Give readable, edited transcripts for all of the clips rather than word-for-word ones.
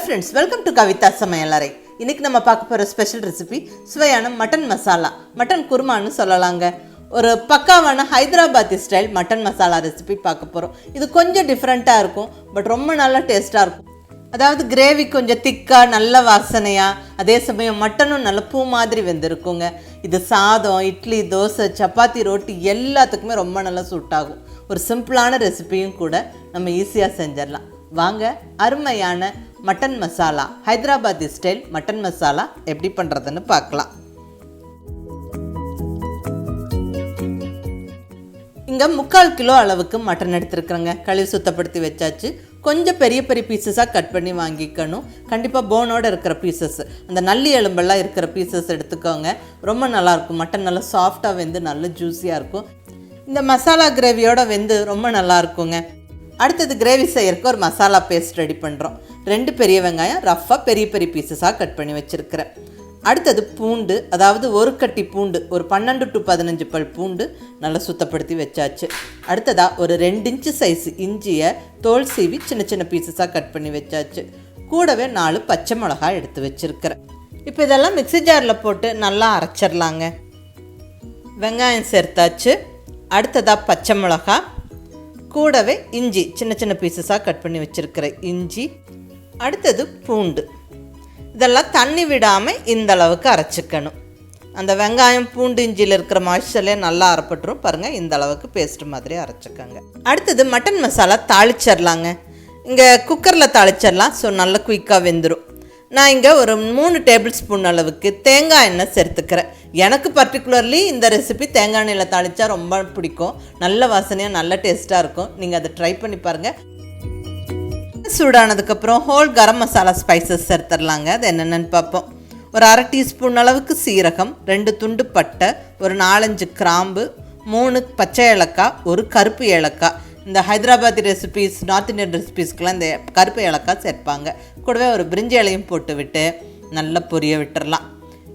friends, welcome to KAVITHASAMAYALARAI. இன்னைக்கு நம்ம பார்க்க போற ஸ்பெஷல் ரெசிபி சுவையான மட்டன் மசாலா, மட்டன் குருமான்னு சொல்லலாங்க. ஒரு பக்காவான Hyderabadi style mutton masala recipe பார்க்க போறோம். இது கொஞ்சம் டிஃபரெண்டா இருக்கும், பட் ரொம்ப நல்ல டேஸ்டா இருக்கும். அதாவது கிரேவி கொஞ்சம் திக்கா நல்ல வாசனையா, அதே சமயம் மட்டனும் நல்ல பூ மாதிரி வெந்திருக்குங்க. இது சாதம், இட்லி, தோசை, சப்பாத்தி, ரொட்டி எல்லாத்துக்குமே ரொம்ப நல்லா சூட் ஆகும். ஒரு சிம்பிளான ரெசிபியும் கூட நம்ம ஈஸியாக செஞ்சிடலாம். வாங்க அருமையான mutton masala, Hyderabadi style mutton masala எப்படி பண்ணுறதுன்னு பார்க்கலாம். இங்கே 3/4 கிலோ அளவுக்கு மட்டன் எடுத்துருக்குறேங்க. கழுவி சுத்தப்படுத்தி வச்சாச்சு. கொஞ்சம் பெரிய பெரிய பீசஸாக கட் பண்ணி வாங்கிக்கணும். கண்டிப்பாக போனோடு இருக்கிற பீசஸ், அந்த நல்லி எலும்பெல்லாம் இருக்கிற பீசஸ் எடுத்துக்கோங்க. ரொம்ப நல்லாயிருக்கும். மட்டன் நல்லா சாஃப்டாக வெந்து நல்ல ஜூஸியாக இருக்கும். இந்த மசாலா கிரேவியோட வெந்து ரொம்ப நல்லா இருக்குங்க. அடுத்தது கிரேவி செய்யறதுக்கு ஒரு மசாலா பேஸ்ட் ரெடி பண்ணுறோம். 2 பெரிய வெங்காயம் ரஃப்பாக பெரிய பெரிய பீசஸாக கட் பண்ணி வச்சுருக்கிறேன். அடுத்தது பூண்டு, அதாவது ஒரு கட்டி பூண்டு, ஒரு 12 to 15 பல் பூண்டு நல்லா சுத்தப்படுத்தி வச்சாச்சு. அடுத்ததாக ஒரு 2 இன்ச்சு சைஸ் இஞ்சியை தோல் சீவி சின்ன சின்ன பீசஸாக கட் பண்ணி வச்சாச்சு. கூடவே 4 பச்சை மிளகாய் எடுத்து வச்சுருக்கிறேன். இப்போ இதெல்லாம் மிக்ஸி ஜாரில் போட்டு நல்லா அரைச்சிடலாங்க. வெங்காயம் சேர்த்தாச்சு. அடுத்ததாக பச்சை மிளகாய், கூடவே இஞ்சி சின்ன சின்ன பீசஸாக கட் பண்ணி வச்சுருக்கிற இஞ்சி, அடுத்தது பூண்டு. இதெல்லாம் தண்ணி விடாமல் இந்த அளவுக்கு அரைச்சிக்கணும். அந்த வெங்காயம் பூண்டு இஞ்சியில் இருக்கிற மாய்ஸ்சர்லே நல்லா அரைப்பட்டுரும். பாருங்கள், இந்த அளவுக்கு பேஸ்ட் மாதிரி அரைச்சிக்கோங்க. அடுத்தது மட்டன் மசாலா தாளிச்சிடலாங்க. இங்கே குக்கரில் தாளிச்சிடலாம். ஸோ நல்லா குயிக்காக வெந்துடும். நான் இங்கே ஒரு 3 டேபிள் ஸ்பூன் அளவுக்கு தேங்காய் எண்ணெய் சேர்த்துக்கிறேன். எனக்கு பர்டிகுலர்லி இந்த ரெசிபி தேங்காய் எண்ணெயில் தாளித்தா ரொம்ப பிடிக்கும். நல்ல வாசனையாக நல்ல டேஸ்ட்டாக இருக்கும். நீங்கள் அதை ட்ரை பண்ணி பாருங்கள். சூடானதுக்கப்புறம் ஹோல் கரம் மசாலா ஸ்பைசஸ் சேர்த்துடலாங்க. அது என்னென்னு பார்ப்போம். ஒரு 1/2 டீஸ்பூன் அளவுக்கு சீரகம், 2 துண்டு பட்டை, ஒரு 4-5 கிராம்பு, 3 பச்சை ஏலக்காய், ஒரு கருப்பு ஏலக்காய். இந்த ஹைதராபாத்தி ரெசிபீஸ், நார்த் இந்தியன் ரெசிபீஸ்க்கெலாம் இந்த கருப்பு ஏலக்காய் சேர்ப்பாங்க. கூடவே ஒரு பிரிஞ்சி இலையும் போட்டு விட்டு நல்லா பொரிய விட்டுடலாம்.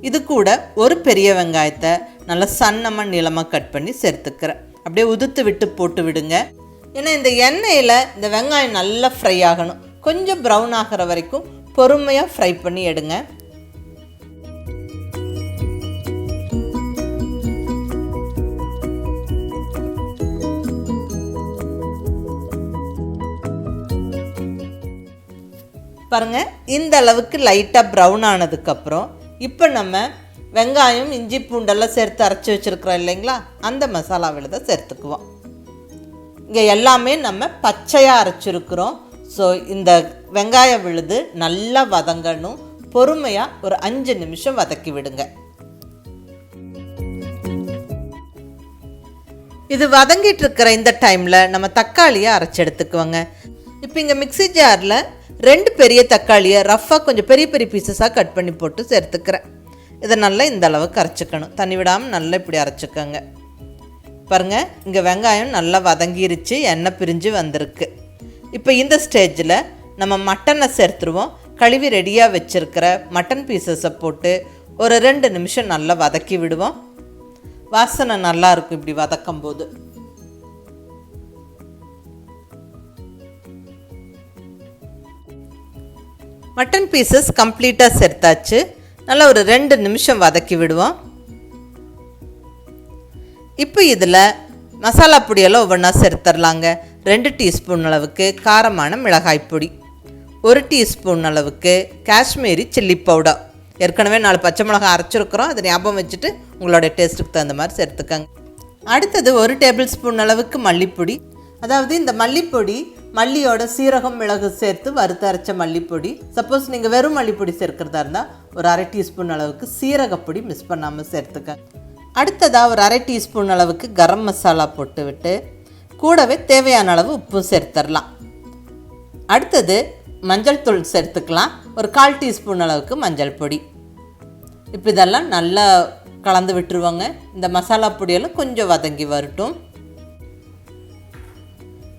இது கூட ஒரு பெரிய வெங்காயத்தை நல்லா சன்னமாக நீளமாக கட் பண்ணி சேர்த்துக்கிறேன். அப்படியே உதுத்து விட்டு போட்டு விடுங்க. ஏன்னா இந்த எண்ணெயில் இந்த வெங்காயம் நல்லா ஃப்ரை ஆகணும். கொஞ்சம் ப்ரௌன் ஆகிற வரைக்கும் பொறுமையாக ஃப்ரை பண்ணி எடுங்க. பாருங்கள், இந்த அளவுக்கு லைட்டாக ப்ரௌன் ஆனதுக்கப்புறம் இப்போ நம்ம வெங்காயம் இஞ்சி பூண்டெல்லாம் சேர்த்து அரைச்சி வச்சுருக்குறோம் இல்லைங்களா, அந்த மசாலாவில் தான் சேர்த்துக்குவோம். இங்கே எல்லாமே நம்ம பச்சையாக அரைச்சிருக்கிறோம். ஸோ இந்த வெங்காய விழுது நல்லா வதங்கணும். பொறுமையாக ஒரு 5 நிமிஷம் வதக்கி விடுங்க. இது வதங்கிட்டு இருக்கிற இந்த டைமில் நம்ம தக்காளியை அரைச்சி எடுத்துக்குவோங்க. இப்போ இங்கே மிக்ஸி ஜாரில் 2 பெரிய தக்காளியை ரஃப்பாக கொஞ்சம் பெரிய பெரிய பீசஸாக கட் பண்ணி போட்டு சேர்த்துக்கிறேன். இதை நல்லா இந்த அளவுக்கு அரைச்சிக்கணும். தண்ணி விடாமல் நல்லா இப்படி அரைச்சிக்கோங்க. பாருங்கள், இங்கே வெங்காயம் நல்லா வதங்கிருச்சு, எண்ணெய் பிரிஞ்சு வந்திருக்கு. இப்போ இந்த ஸ்டேஜில் நம்ம மட்டனை சேர்த்துருவோம். கழுவி ரெடியாக வச்சுருக்கிற மட்டன் பீசஸை போட்டு ஒரு 2 நிமிஷம் நல்லா வதக்கி விடுவோம். வாசனை நல்லாயிருக்கும் இப்படி வதக்கும் போது. மட்டன் பீசஸ் கம்ப்ளீட்டாக சேர்த்தாச்சு. நல்லா ஒரு 2 நிமிஷம் வதக்கி விடுவோம். இப்போ இதில் மசாலா பொடியெல்லாம் ஒவ்வொன்றா சேர்த்துடலாங்க. 2 டீஸ்பூன் அளவுக்கு காரமான மிளகாய் பொடி, 1 டீஸ்பூன் அளவுக்கு காஷ்மீரி சில்லி பவுடர். ஏற்கனவே 4 பச்சை மிளகாய் அரைச்சிருக்கிறோம். அதை ஞாபகம் வச்சுட்டு உங்களோட டேஸ்ட்டுக்கு தகுந்த மாதிரி சேர்த்துக்கங்க. அடுத்தது 1 டேபிள் ஸ்பூன் அளவுக்கு மல்லிப்பொடி. அதாவது இந்த மல்லிப்பொடி மல்லியோட சீரகம் மிளகு சேர்த்து வறுத்து அரைச்ச மல்லிப்பொடி. சப்போஸ் நீங்கள் வெறும் மல்லிப்பொடி சேர்க்கிறதா இருந்தால் ஒரு 1/2 டீஸ்பூன் அளவுக்கு சீரகப்பொடி மிஸ் பண்ணாமல் சேர்த்துக்க. அடுத்ததாக ஒரு 1/2 டீஸ்பூன் அளவுக்கு கரம் மசாலா போட்டு விட்டு கூடவே தேவையான அளவு உப்பு சேர்த்துடலாம். அடுத்தது மஞ்சள் தூள் சேர்த்துக்கலாம். ஒரு 1/4 டீஸ்பூன் அளவுக்கு மஞ்சள் பொடி. இப்போ இதெல்லாம் நல்லா கலந்து விட்டுருவாங்க. இந்த மசாலா பொடியெல்லாம் கொஞ்சம் வதங்கி வரட்டும்.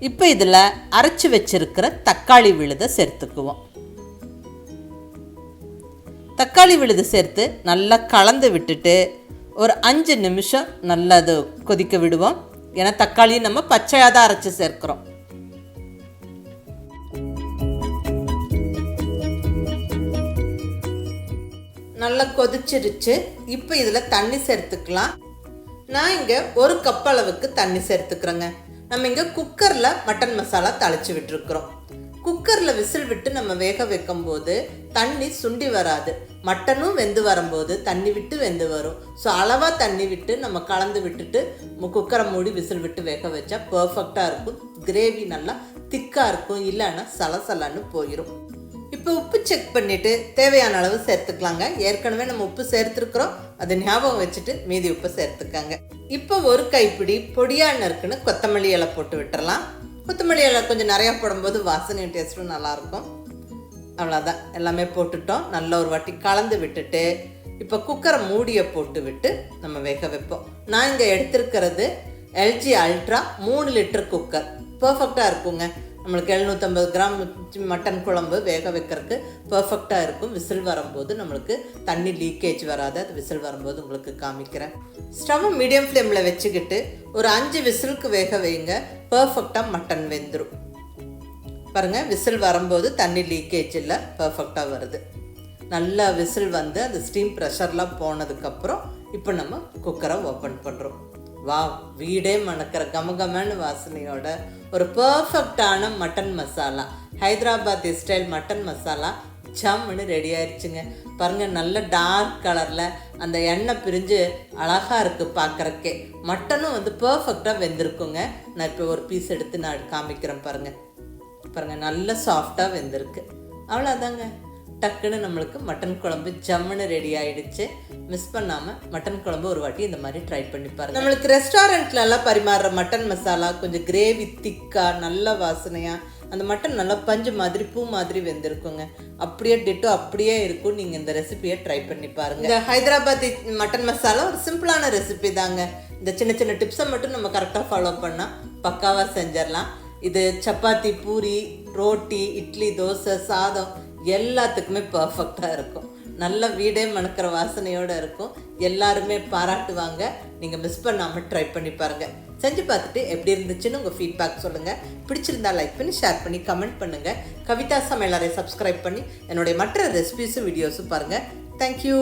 இப்போ இதில் அரைச்சி வச்சிருக்கிற தக்காளி விழுதை சேர்த்துக்குவோம். தக்காளி விழுது சேர்த்து நல்லா கலந்து விட்டுட்டு ஒரு 5 நிமிஷம் நல்லா அது கொதிக்க விடுவோம். ஏன்னா தக்காளி நம்ம பச்சையாக தான் அரைச்சி சேர்க்குறோம். நல்லா கொதிச்சிருச்சு. இப்போ இதில் தண்ணி சேர்த்துக்கலாம். நான் இங்கே 1 கப் அளவுக்கு தண்ணி சேர்த்துக்கிறேங்க. நம்ம இங்கே குக்கரில் மட்டன் மசாலா தாளித்து விட்டுருக்குறோம். குக்கரில் விசில் விட்டு நம்ம வேக வைக்கும்போது தண்ணி சுண்டி வராது. மட்டனும் வெந்து வரும்போது தண்ணி விட்டு வெந்து வரும். ஸோ அளவாக தண்ணி விட்டு நம்ம கலந்து விட்டுட்டு குக்கரை மூடி விசில் விட்டு வேக வச்சா பர்ஃபெக்டாக இருக்கும். கிரேவி நல்லா திக்காக இருக்கும், இல்லைன்னா சலசலன்னு போயிடும். இப்போ உப்பு செக் பண்ணிவிட்டு தேவையான அளவு சேர்த்துக்கலாங்க. ஏற்கனவே நம்ம உப்பு சேர்த்துருக்குறோம், அதை ஞாபகம் வச்சுட்டு மீதி உப்பு சேர்த்துக்காங்க. இப்போ 1 கைப்பிடி பொடியாக நறுக்குன்னு கொத்தமல்லி இலை போட்டு விட்டுறலாம். கொத்தமல்லி இலை கொஞ்சம் நிறையா போடும்போது வாசனையும் டேஸ்ட்டும் நல்லாயிருக்கும். அவ்வளோதான், எல்லாமே போட்டுட்டோம். நல்ல ஒரு வாட்டி கலந்து விட்டுட்டு இப்போ குக்கரை மூடியை போட்டு விட்டு நம்ம வேக வைப்போம். நான் இங்கே எடுத்துருக்கிறது LG அல்ட்ரா 3 லிட்டர் குக்கர். பர்ஃபெக்டாக இருக்குங்க. நம்மளுக்கு 750 கிராம் மட்டன் குழம்பு வேக வைக்கிறதுக்கு பர்ஃபெக்டாக இருக்கும். விசில் வரும்போது நம்மளுக்கு தண்ணி லீக்கேஜ் வராது. அது விசில் வரும்போது உங்களுக்கு காமிக்கிறேன். ஸ்டவ் மீடியம் ஃப்ளேமில் வச்சுக்கிட்டு ஒரு 5 விசிலுக்கு வேக வைங்க. பர்ஃபெக்டாக மட்டன் வெந்துடும். பாருங்கள், விசில் வரும்போது தண்ணி லீக்கேஜ் இல்லை, பர்ஃபெக்டாக வருது. நல்லா விசில் வந்து அந்த ஸ்டீம் ப்ரெஷர்லாம் போனதுக்கப்புறம் இப்போ நம்ம குக்கரை ஓப்பன் பண்ணுறோம். வா, வீடே மணக்கிற கமகமான வாசனையோட ஒரு பர்ஃபெக்டான mutton masala, Hyderabad style mutton masala ஜம்முன்னு ரெடி ஆயிடுச்சுங்க. பாருங்கள், நல்ல டார்க் கலரில் அந்த எண்ணெய் பிரிஞ்சு அழகாக இருக்குது பார்க்குறக்கே. மட்டனும் வந்து பர்ஃபெக்டாக வெந்திருக்குங்க. நான் இப்போ ஒரு பீஸ் எடுத்து நான் காமிக்கிறேன். பாருங்கள், நல்ல சாஃப்டாக வெந்திருக்கு. அவ்வளோதாங்க, டக்குன்னு நம்மளுக்கு மட்டன் குழம்பு ஜம்முன்னு ரெடி ஆகிடுச்சு. மிஸ் பண்ணாமல் மட்டன் குழம்பு ஒரு வாட்டி இந்த மாதிரி ட்ரை பண்ணி பாருங்கள். நம்மளுக்கு ரெஸ்டாரண்ட்லலாம் பரிமாறுற மட்டன் மசாலா கொஞ்சம் கிரேவி திக்காக நல்ல வாசனையாக, அந்த மட்டன் நல்லா பஞ்சு மாதிரி பூ மாதிரி வெந்திருக்குங்க. அப்படியே டிட்டோ அப்படியே இருக்கும். நீங்கள் இந்த ரெசிபியை ட்ரை பண்ணி பாருங்கள். இந்த ஹைதராபாத் மட்டன் மசாலா ஒரு சிம்பிளான ரெசிபி தாங்க. இந்த சின்ன சின்ன டிப்ஸை மட்டும் நம்ம கரெக்டாக ஃபாலோ பண்ணால் பக்காவாக செஞ்சிடலாம். இது சப்பாத்தி, பூரி, ரோட்டி, இட்லி, தோசை, சாதம் எல்லாத்துக்குமே பர்ஃபெக்டாக இருக்கும். நல்ல வீடே மணக்கிற வாசனையோடு இருக்கும். எல்லாருமே பாராட்டுவாங்க. நீங்கள் மிஸ் பண்ணாமல் ட்ரை பண்ணி பாருங்கள். செஞ்சு பார்த்துட்டு எப்படி இருந்துச்சுன்னு உங்கள் ஃபீட்பேக் சொல்லுங்கள். பிடிச்சிருந்தா லைக் பண்ணி, ஷேர் பண்ணி, கமெண்ட் பண்ணுங்கள். கவிதா சமையலறை சப்ஸ்கிரைப் பண்ணி என்னுடைய மற்ற ரெசிபிஸும் வீடியோஸும் பாருங்கள். தேங்க்யூ.